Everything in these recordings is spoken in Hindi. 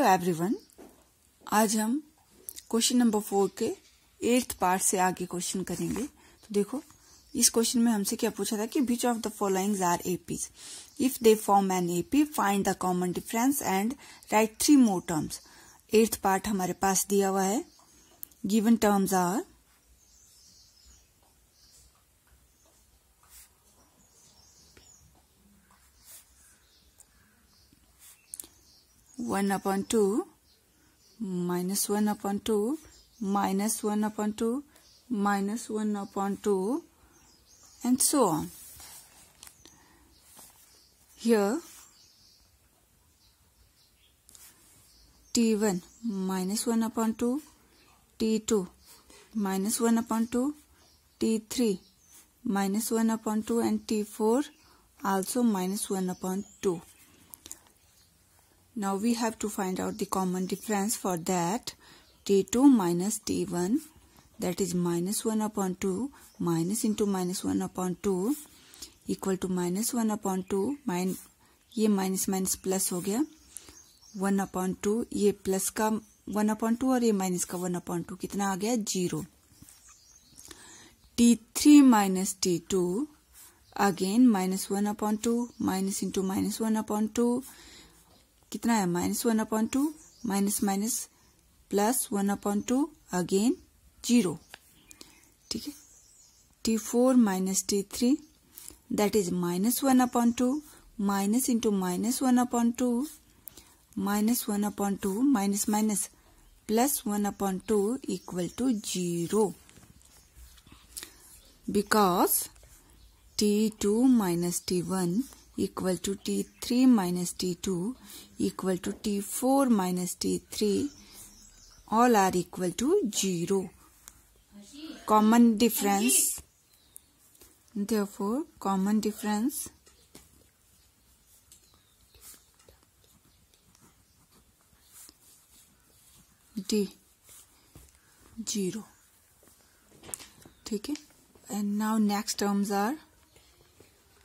एवरीवन, आज हम क्वेश्चन नंबर 4 के 8th पार्ट से आगे क्वेश्चन करेंगे। तो देखो, इस क्वेश्चन में हमसे क्या पूछा था कि which of the followings are APs, if they form an AP find the common difference and write 3 more terms. 8th part हमारे पास दिया हुआ है। Given terms are one upon two, minus 1 upon 2, minus 1 upon 2, minus 1 upon 2, and so on. Here, T1 minus 1 upon 2, T2 minus 1 upon 2, T3 minus 1 upon 2, and T4 also minus 1 upon 2. Now we have to find out the common difference. For that, T2 minus T1, that is minus 1 upon 2, minus into minus 1 upon 2 equal to minus 1 upon 2, ये माइनस माइनस प्लस हो गया 1 upon 2, ये प्लस का 1 upon 2 और ये माइनस का 1 upon 2, कितना आ गया 0. T3 minus T2, again minus 1 upon 2, minus into minus 1 upon 2, कितना है minus 1 upon 2, minus minus plus 1 upon 2, again 0. ठीक है. T4 minus T3, that is minus 1 upon 2, minus into minus 1 upon 2, minus 1 upon 2, minus minus plus 1 upon 2 equal to 0. Because T2 minus T1 equal to T3 minus T2 equal to T4 minus T3, all are equal to 0. Common difference, therefore common difference D 0. ठीक है. And now next terms are,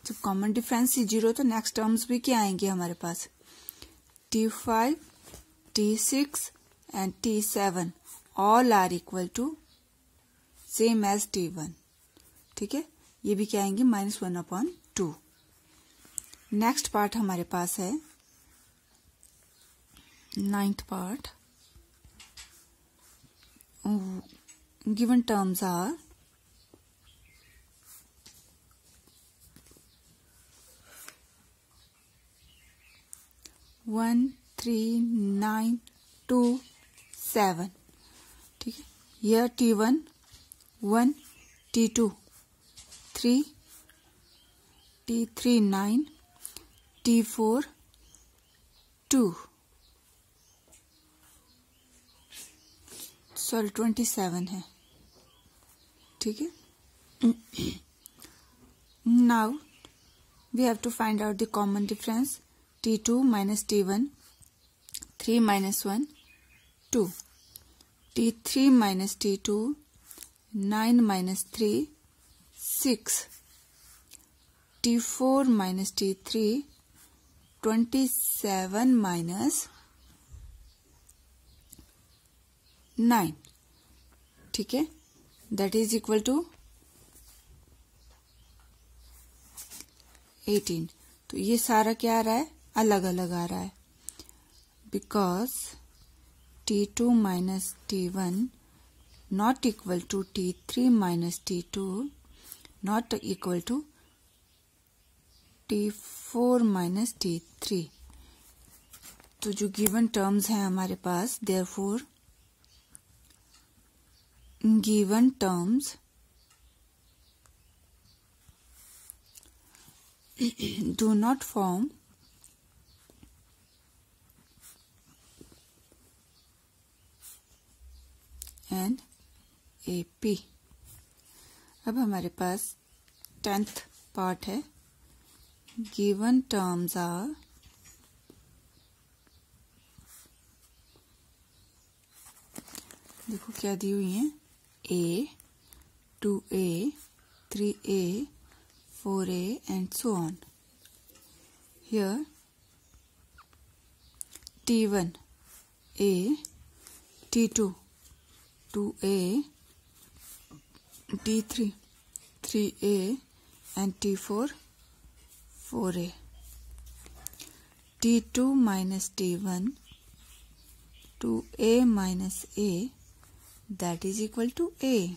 जब कॉमन डिफरेंस ही 0 तो नेक्स्ट टर्म्स भी क्या आएंगे हमारे पास, T5, T6 and T7 all are equal to same as T1. ठीक है. ये भी क्या आएंगे माइनस 1 अपॉन 2. नेक्स्ट पार्ट हमारे पास है 9th part. Given terms are 1, 3, 9, 2, 7. ठीक है. Here T1 1, T2 3, T3 9, T4 2, sorry 27 है. ठीक है. Now we have to find out the common difference. T2 minus T1, 3 minus 1, 2. T3 minus T2, 9 minus 3, 6. T4 minus T3, 27 minus 9. ठीक है. That is equal to 18. तो ये सारा क्या आ रहा है, अलग अलग आ रहा है. Because T2 minus T1 not equal to T3 minus T2 not equal to T4 minus T3. तो जो गिवन टर्म्स हैं हमारे पास, therefore given terms do not form an AP. अब हमारे पास 10th पार्ट है. गिवन टर्म्स आर देखो क्या दी हुई है, A, 2A, 3A, 4A and so on. Here T1 A, T2 2A, T3 3A, and T4 4A. T2 minus T1 2A minus A, that is equal to A.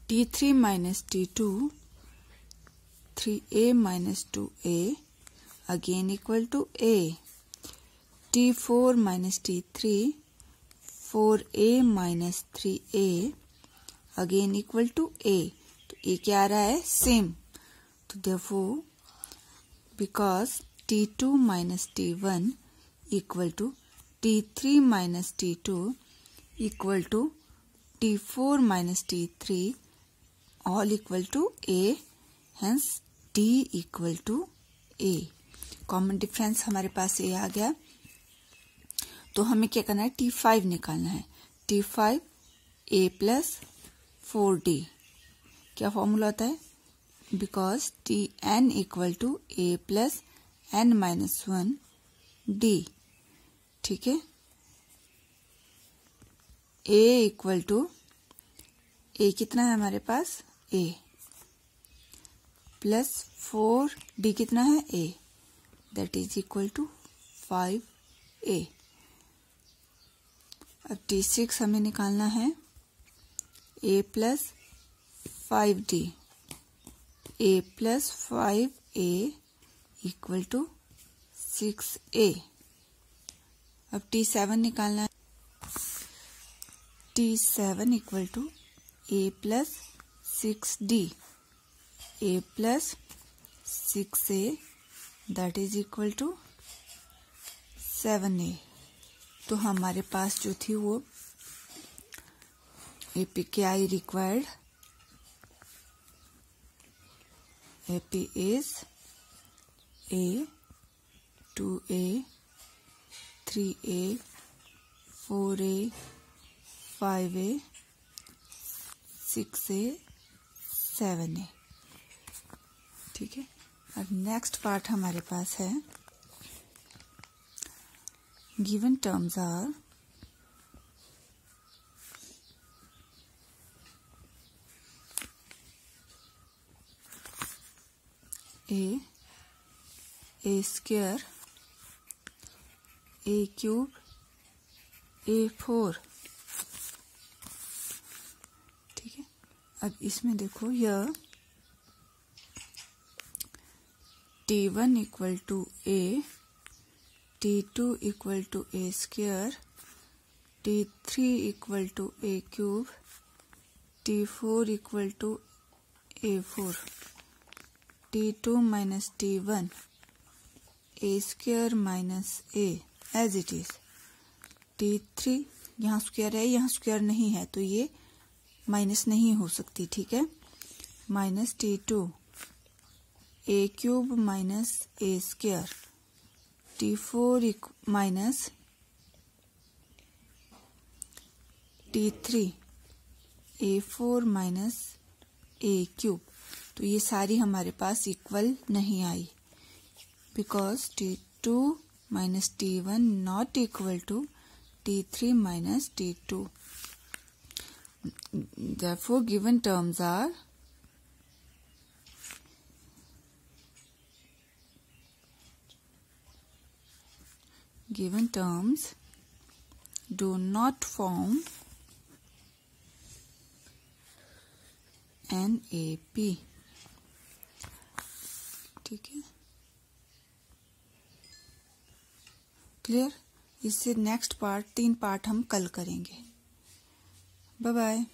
T3 minus T2 3A minus 2A, again equal to A. T4 minus T3 4A minus 3A, again equal to A. तो A क्या आ रहा है? सेम. तो therefore because T2 minus T1 equal to T3 minus T2 equal to T4 minus T3 all equal to A, hence D equal to A. Common difference हमारे पास A आ गया. तो हमें क्या करना है? T5 निकालना है. T5 A plus 4D. क्या फॉर्मूला होता है? Because Tn equal to A plus n minus 1 D. ठीक है. A इक्वल टू A कितना है हमारे पास? A प्लस 4D कितना है? A. That is equal to 5A. अब T6 हमें निकालना है. A plus 5D. A plus 5A equal to 6A. अब T7 निकालना है. T7 equal to A plus 6D. A plus 6A, that is equal to 7A. तो हमारे पास जो थी वो APKI required. AP is A, 2A, 3A, 4A, 5A, 6A, 7A. ठीक है. अब नेक्स्ट पार्ट हमारे पास है. Given terms are A square, A cube, A4. ठीक है. अब इसमें देखो यह T1 equal to A, T2 equal to A square, T3 equal to A cube, T4 equal to A4. T2 minus T1 A square minus A as it is. T3 यहाँ स्क्वायर है, यहाँ स्क्वायर नहीं है, तो ये माइनस नहीं हो सकती. ठीक है. Minus T2 A cube minus A square. T4 minus T3 A4 minus A cube. तो ये सारी हमारे पास इक्वल नहीं आई. Because T2 minus T1 not equal to T3 minus T2. Therefore given terms are do not form an AP. ठीक है. क्लियर. इससे नेक्स्ट पार्ट 3 पार्ट हम कल करेंगे. Bye bye.